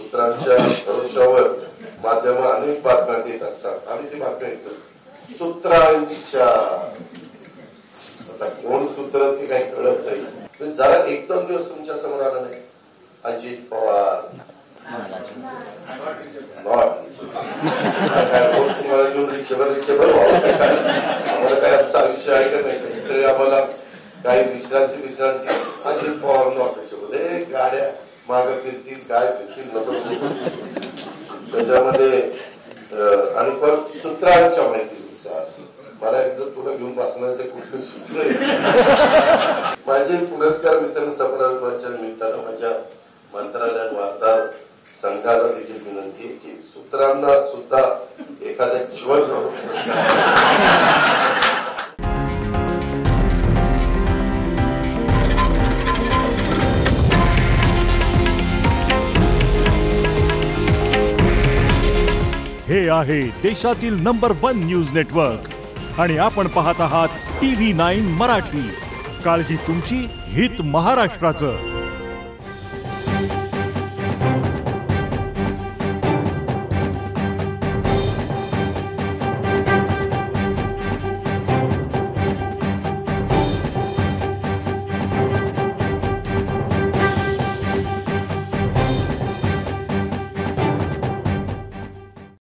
सूत्रांच्या भरोश्यावर माध्यम अनेक बातम्या देत असतात. आम्ही ती बातम्या ऐकतो. सूत्रांच्या आता कोण सूत्र ते काही कळत नाही. जरा एक दोन दिवस तुमच्या समोर आला नाही. अजित पवार काय रोज तुम्हाला घेऊन रिक्षेवर व्हावं काय? आम्हाला काय आमचं आयुष्य आहे का नाही? कधीतरी आम्हाला काही विश्रांती अजित पवार नॉट रिक्षेबल. गाड्या माग फिरतील काय फिरतील नको. त्याच्यामध्ये आणि परत सूत्रांच्या माहितीनुसार मला एकदा तुला घेऊन बसण्याचे कुठले सूत्र आहे. माझे पुरस्कार वितरण समारंभाच्या निमित्तानं माझ्या मंत्रालय वार्ताहर संघाला देखील विनंती आहे की सूत्रांना सुद्धा एखाद्या जीवन हे आहे देशातील नंबर 1 न्यूज नेटवर्क आणि आपण पाहत आहात TV9 मराठी. काळजी तुमची, हित महाराष्ट्राचं.